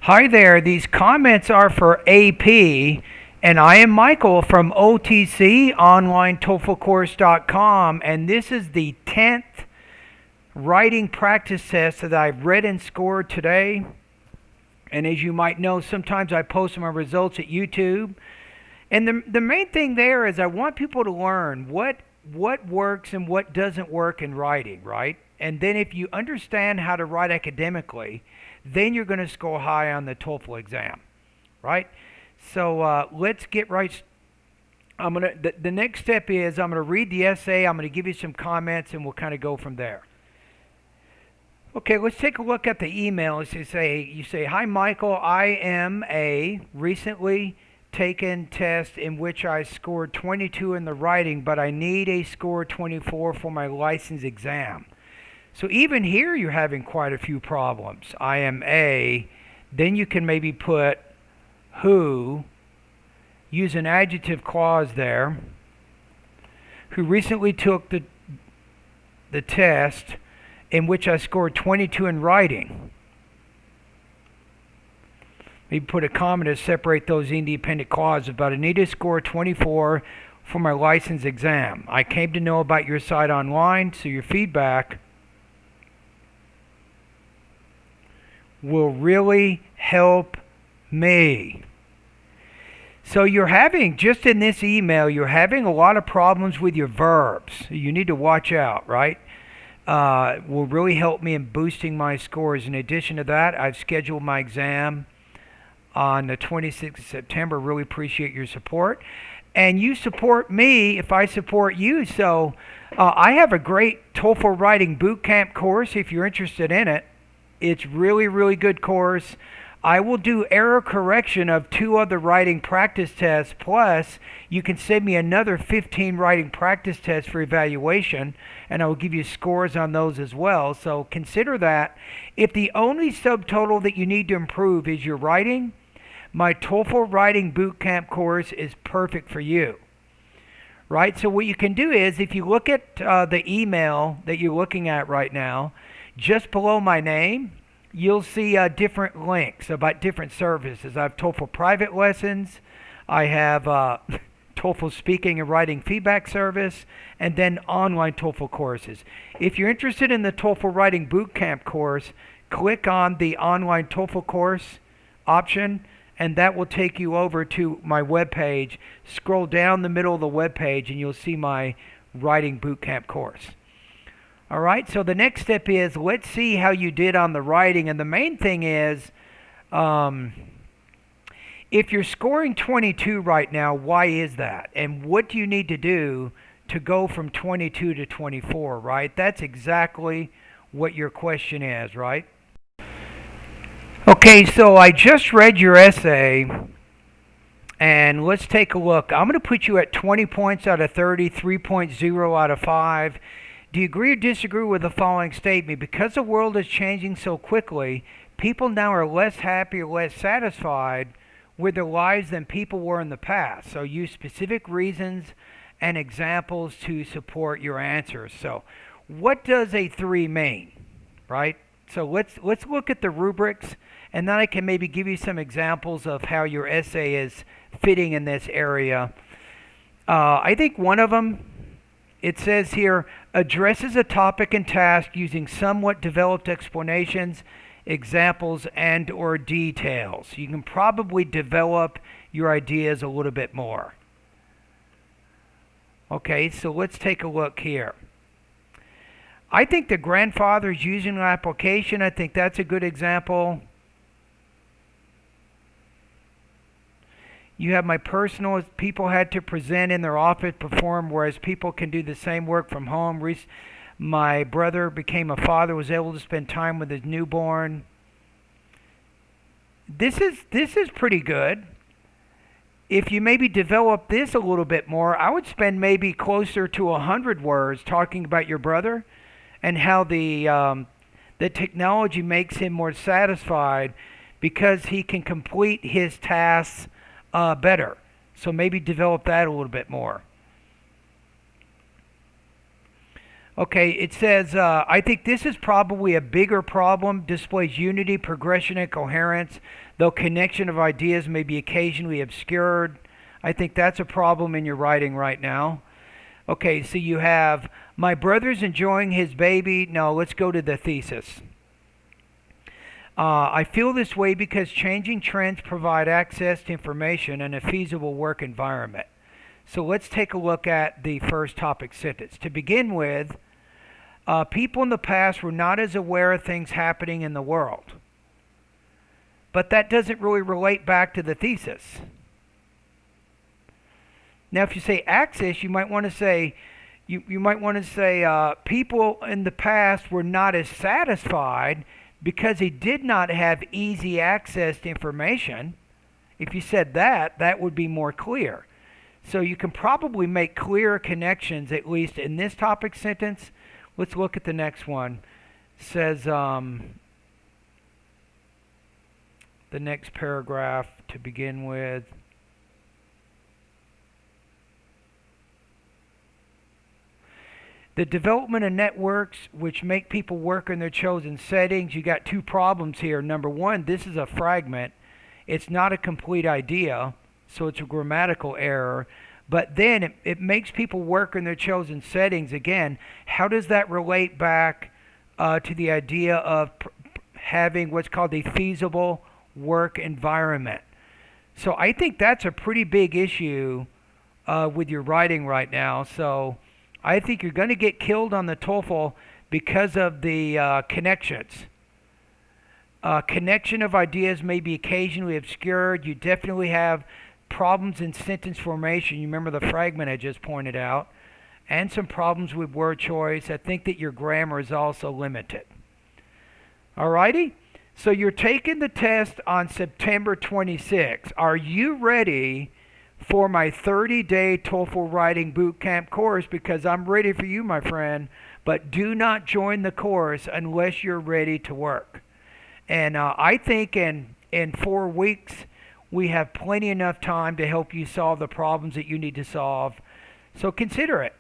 Hi there, these comments are for AP, and I am Michael from OTC, OnlineTOEFLCourse.com, and this is the 10th writing practice test that I've read and scored today. And as you might know, sometimes I post my results at YouTube. And the main thing there is I want people to learn what works and what doesn't work in writing, right? And then if you understand how to write academically, then you're going to score high on the TOEFL exam, right? So let's get right. The next step is I'm going to read the essay. I'm going to give you some comments, and we'll kind of go from there. Okay, let's take a look at the email. You say, "Hi Michael, I am a recently taken test in which I scored 22 in the writing, but I need a score 24 for my license exam." So even here you're having quite a few problems. I am a, then you can maybe put who, use an adjective clause there, who recently took the test in which I scored 22 in writing. Maybe put a comma to separate those independent clauses, but I need to score 24 for my license exam. I came to know about your site online, so your feedback will really help me. So you're having, just in this email, you're having a lot of problems with your verbs. You need to watch out, right? Will really help me in boosting my scores. In addition to that, I've scheduled my exam on the 26th of September. Really appreciate your support. And you support me if I support you. So I have a great TOEFL writing bootcamp course if you're interested in it. It's really, really good course. I will do error correction of 2 other writing practice tests, plus you can send me another 15 writing practice tests for evaluation, and I will give you scores on those as well. So consider that. If the only subtotal that you need to improve is your writing, my TOEFL writing bootcamp course is perfect for you. Right? So what you can do is, if you look at the email that you're looking at right now, just below my name, you'll see different links about different services. I have TOEFL private lessons. I have TOEFL speaking and writing feedback service, and then online TOEFL courses. If you're interested in the TOEFL writing bootcamp course, click on the online TOEFL course option, and that will take you over to my webpage. Scroll down the middle of the webpage, and you'll see my writing bootcamp course. All right, so the next step is, let's see how you did on the writing. And the main thing is, if you're scoring 22 right now, why is that? And what do you need to do to go from 22 to 24, right? That's exactly what your question is, right? Okay, so I just read your essay, and let's take a look. I'm going to put you at 20 points out of 30, 3.0 out of 5. Do you agree or disagree with the following statement? Because the world is changing so quickly, people now are less happy or less satisfied with their lives than people were in the past. So use specific reasons and examples to support your answers. So what does a 3 mean, right? So let's look at the rubrics, and then I can maybe give you some examples of how your essay is fitting in this area. I think one of them, it says here, addresses a topic and task using somewhat developed explanations, examples, and or details. You can probably develop your ideas a little bit more. Okay, so let's take a look here. I think the grandfather's using an application. I think that's a good example. You have my personal, people had to present in their office, perform, whereas people can do the same work from home. My brother became a father, was able to spend time with his newborn. This is pretty good. If you maybe develop this a little bit more, I would spend maybe closer to 100 words talking about your brother and how the technology makes him more satisfied because he can complete his tasks better. So maybe develop that a little bit more. Okay, it says, I think this is probably a bigger problem, displays unity, progression, and coherence, though connection of ideas may be occasionally obscured. I think that's a problem in your writing right now. Okay, so you have, my brother's enjoying his baby. No, let's go to the thesis. I feel this way because changing trends provide access to information and a feasible work environment. So let's take a look at the first topic sentence. To begin with, people in the past were not as aware of things happening in the world. But that doesn't really relate back to the thesis. Now, if you say access, you might want to say, people in the past were not as satisfied because they did not have easy access to information. If you said that, that would be more clear. So you can probably make clearer connections, at least in this topic sentence. Let's look at the next one. It says, the next paragraph to begin with. The development of networks which make people work in their chosen settings. You got two problems here. Number one, this is a fragment. It's not a complete idea, so it's a grammatical error. But then it makes people work in their chosen settings. Again, how does that relate back to the idea of having what's called a feasible work environment? So I think that's a pretty big issue with your writing right now. So I think you're going to get killed on the TOEFL because of the connections. Connection of ideas may be occasionally obscured. You definitely have problems in sentence formation. You remember the fragment I just pointed out. And some problems with word choice. I think that your grammar is also limited. Alrighty? So you're taking the test on September 26th. Are you ready for my 30-day TOEFL writing bootcamp course? Because I'm ready for you, my friend. But do not join the course unless you're ready to work. And I think in 4 weeks, we have plenty enough time to help you solve the problems that you need to solve. So consider it.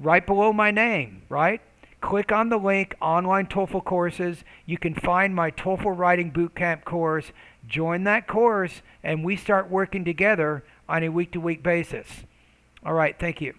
Right below my name, right? Click on the link, Online TOEFL Courses. You can find my TOEFL Writing Bootcamp course. Join that course, and we start working together on a week-to-week basis. All right, thank you.